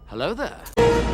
Hello there.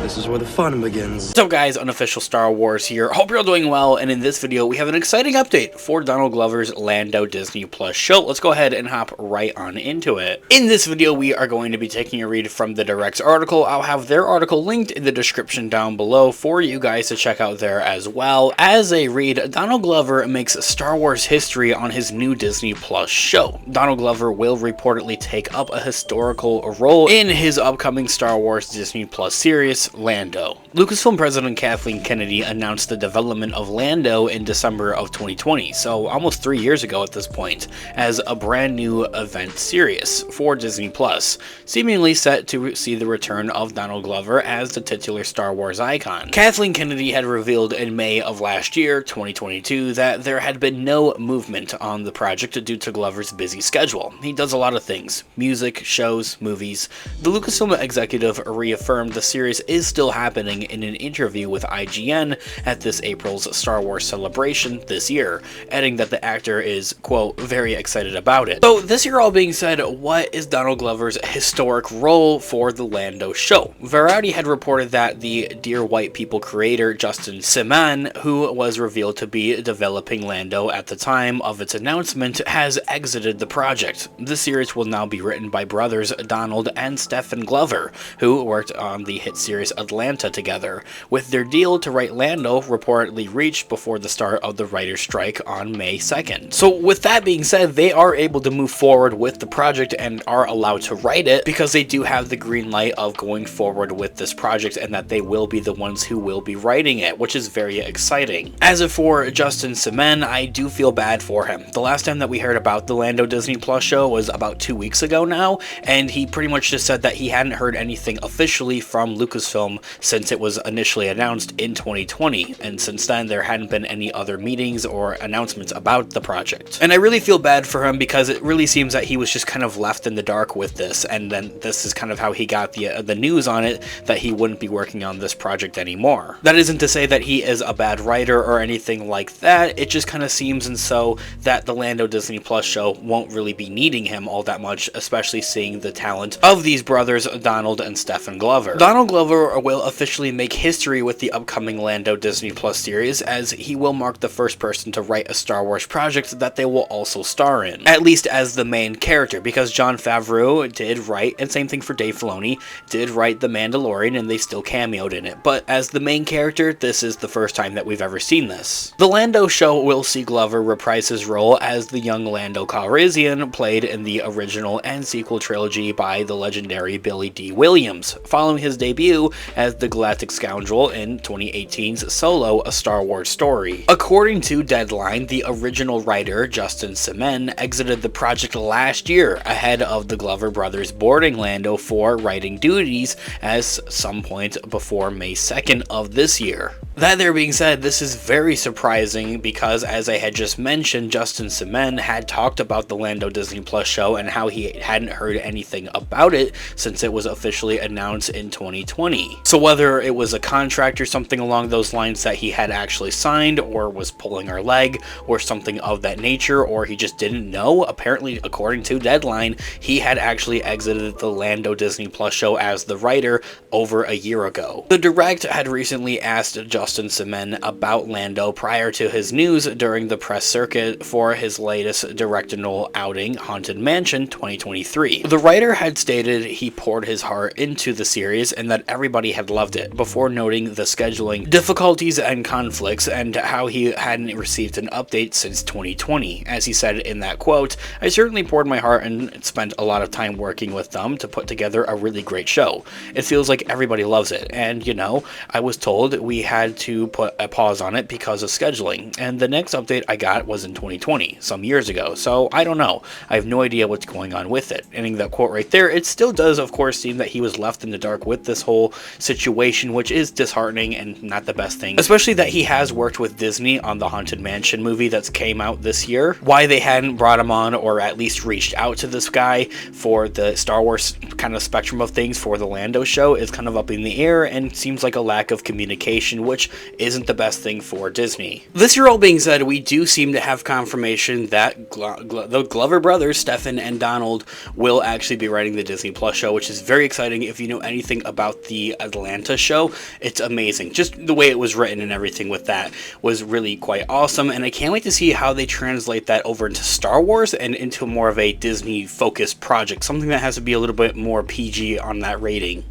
This is where the fun begins. What's up guys, Unofficial Star Wars here. Hope you're all doing well, and in this video we have an exciting update for Donald Glover's Lando Disney Plus show. Let's go ahead and hop right on into it. In this video we are going to be taking a read from the Direct's article. I'll have their article linked in the description down below for you guys to check out there as well. As a read, Donald Glover makes Star Wars history on his new Disney Plus show. Donald Glover will reportedly take up a historical role in his upcoming Star Wars Disney Plus series, Lando. Lucasfilm President Kathleen Kennedy announced the development of Lando in December of 2020, so almost 3 years ago at this point, as a brand new event series for Disney Plus, seemingly set to see the return of Donald Glover as the titular Star Wars icon. Kathleen Kennedy had revealed in May of last year, 2022, that there had been no movement on the project due to Glover's busy schedule. He does a lot of things: music, shows, movies. The Lucasfilm executive reaffirmed the series is still happening in an interview with IGN at this April's Star Wars celebration this year, adding that the actor is, quote, very excited about it. So this year all being said, what is Donald Glover's historic role for the Lando show? Variety had reported that the Dear White People creator Justin Simon, who was revealed to be developing Lando at the time of its announcement, has exited the project. The series will now be written by brothers Donald and Stephen Glover, who worked on the hit series Atlanta together, with their deal to write Lando reportedly reached before the start of the writer's strike on May 2nd. So with that being said, they are able to move forward with the project and are allowed to write it because they do have the green light of going forward with this project and that they will be the ones who will be writing it, which is very exciting. As for Justin Simon, I do feel bad for him. The last time that we heard about the Lando Disney Plus show was about 2 weeks ago now, and he pretty much just said that he hadn't heard anything officially from Lucasfilm since it was initially announced in 2020, and since then there hadn't been any other meetings or announcements about the project. And I really feel bad for him because it really seems that he was just kind of left in the dark with this, and then this is kind of how he got the news on it that he wouldn't be working on this project anymore. That isn't to say that he is a bad writer or anything like that, it just kind of seems and so that the Lando Disney Plus show won't really be needing him all that much, especially seeing the talent of these brothers Donald and Stephen Glover. Donald Glover will officially make history with the upcoming Lando Disney Plus series, as he will mark the first person to write a Star Wars project that they will also star in, at least as the main character, because Jon Favreau did write, and same thing for Dave Filoni, did write The Mandalorian and they still cameoed in it, but as the main character, this is the first time that we've ever seen this. The Lando show will see Glover reprise his role as the young Lando Calrissian, played in the original and sequel trilogy by the legendary Billy D. Williams, following his debut as the Galactic Scoundrel in 2018's Solo: A Star Wars Story. According to Deadline, the original writer, Justin Simon, exited the project last year ahead of the Glover brothers boarding Lando for writing duties as some point before May 2nd of this year. That there being said, this is very surprising because, as I had just mentioned, Justin Simon had talked about the Lando Disney Plus show and how he hadn't heard anything about it since it was officially announced in 2020. So whether it was a contract or something along those lines that he had actually signed, or was pulling our leg, or something of that nature, or he just didn't know, apparently, according to Deadline, he had actually exited the Lando Disney Plus show as the writer over a year ago. The Direct had recently asked Justin Simon about Lando prior to his news during the press circuit for his latest directorial outing, Haunted Mansion 2023. The writer had stated he poured his heart into the series and that everybody had loved it, before noting the scheduling difficulties and conflicts and how he hadn't received an update since 2020. As he said in that quote, "I certainly poured my heart and spent a lot of time working with them to put together a really great show. It feels like everybody loves it, and I was told we had to put a pause on it because of scheduling, and the next update I got was in 2020, some years ago, so I don't know. I have no idea what's going on with it." Ending that quote right there, it still does of course seem that he was left in the dark with this whole situation, which is disheartening and not the best thing, especially that he has worked with Disney on the Haunted Mansion movie that's came out this year. Why they hadn't brought him on, or at least reached out to this guy for the Star Wars kind of spectrum of things for the Lando show is kind of up in the air, and seems like a lack of communication, which isn't the best thing for Disney. This year all being said, we do seem to have confirmation that the Glover brothers, Stephen and Donald, will actually be writing the Disney Plus show, which is very exciting. If you know anything about the Atlanta show, it's amazing. Just the way it was written and everything with that was really quite awesome, and I can't wait to see how they translate that over into Star Wars and into more of a Disney focused project, something that has to be a little bit more PG on that rating.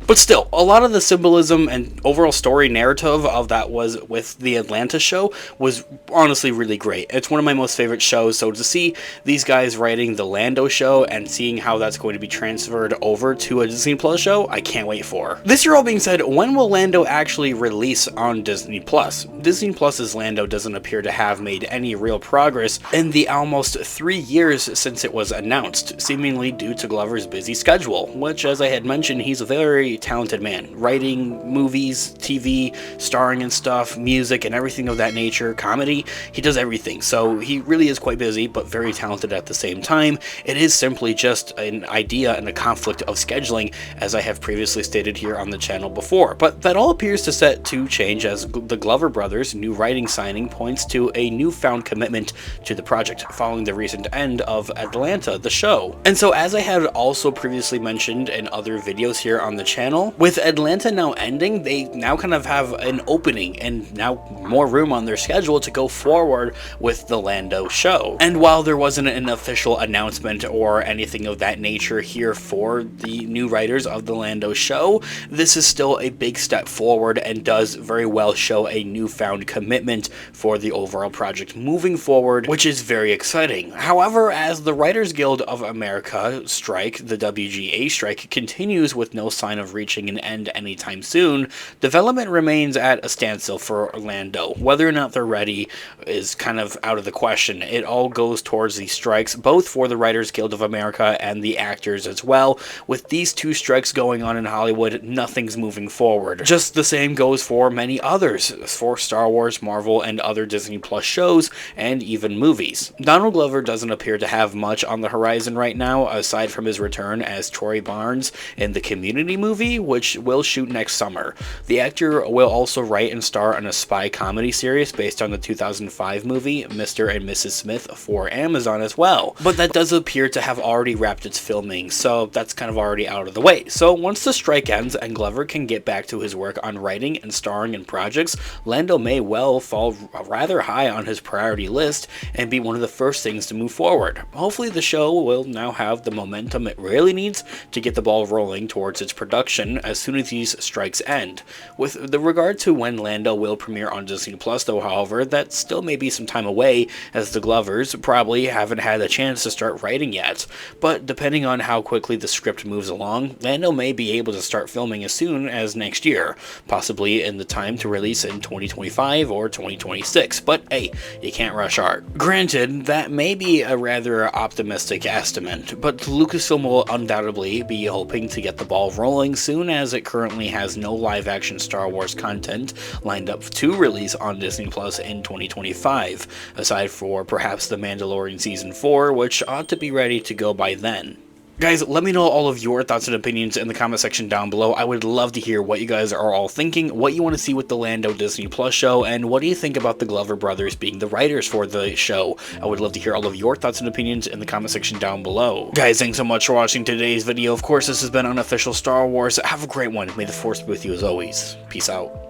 But still, a lot of the symbolism and overall story narrative of that was with the Atlanta show was honestly really great. It's one of my most favorite shows, so to see these guys writing the Lando show and seeing how that's going to be transferred over to a Disney Plus show, I can't wait for. This year all being said, when will Lando actually release on Disney Plus? Disney Plus's Lando doesn't appear to have made any real progress in the almost 3 years since it was announced, seemingly due to Glover's busy schedule, which, as I had mentioned, he's a very talented man, writing movies, TV, starring and stuff, music and everything of that nature, comedy, he does everything, so he really is quite busy but very talented at the same time. It is simply just an idea and a conflict of scheduling, as I have previously stated here on the channel before, but that all appears to set to change as the Glover brothers' new writing signing points to a newfound commitment to the project following the recent end of Atlanta, the show. And so, as I had also previously mentioned in other videos here on the channel, with Atlanta now ending, they now kind of have an opening and now more room on their schedule to go forward with the Lando show. And while there wasn't an official announcement or anything of that nature here for the new writers of the Lando show, this is still a big step forward and does very well show a newfound commitment for the overall project moving forward, which is very exciting. However, as the Writers Guild of America strike, the WGA strike, continues with no sign of reaching an end anytime soon, development remains at a standstill for Lando. Whether or not they're ready is kind of out of the question. It all goes towards these strikes, both for the Writers Guild of America and the actors as well. With these two strikes going on in Hollywood, nothing's moving forward. Just the same goes for many others, for Star Wars, Marvel, and other Disney Plus shows, and even movies. Donald Glover doesn't appear to have much on the horizon right now, aside from his return as Troy Barnes in the Community movie, which will shoot next summer. The actor will also write and star in a spy comedy series based on the 2005 movie Mr. and Mrs. Smith for Amazon as well. But that does appear to have already wrapped its filming, so that's kind of already out of the way. So once the strike ends and Glover can get back to his work on writing and starring in projects, Lando may well fall rather high on his priority list and be one of the first things to move forward. Hopefully the show will now have the momentum it really needs to get the ball rolling towards its production as soon as these strikes end. With the regard to when Lando will premiere on Disney Plus though, however, that still may be some time away, as the Glovers probably haven't had a chance to start writing yet. But depending on how quickly the script moves along, Lando may be able to start filming as soon as next year, possibly in the time to release in 2025 or 2026, but hey, you can't rush art. Granted, that may be a rather optimistic estimate, but Lucasfilm will undoubtedly be hoping to get the ball rolling soon, as it currently has no live-action Star Wars content lined up to release on Disney Plus in 2025, aside for perhaps The Mandalorian Season 4, which ought to be ready to go by then. Guys, let me know all of your thoughts and opinions in the comment section down below. I would love to hear what you guys are all thinking, what you want to see with the Lando Disney Plus show, and what do you think about the Glover brothers being the writers for the show. I would love to hear all of your thoughts and opinions in the comment section down below. Guys, thanks so much for watching today's video. Of course, this has been Unofficial Star Wars. Have a great one. May the Force be with you as always. Peace out.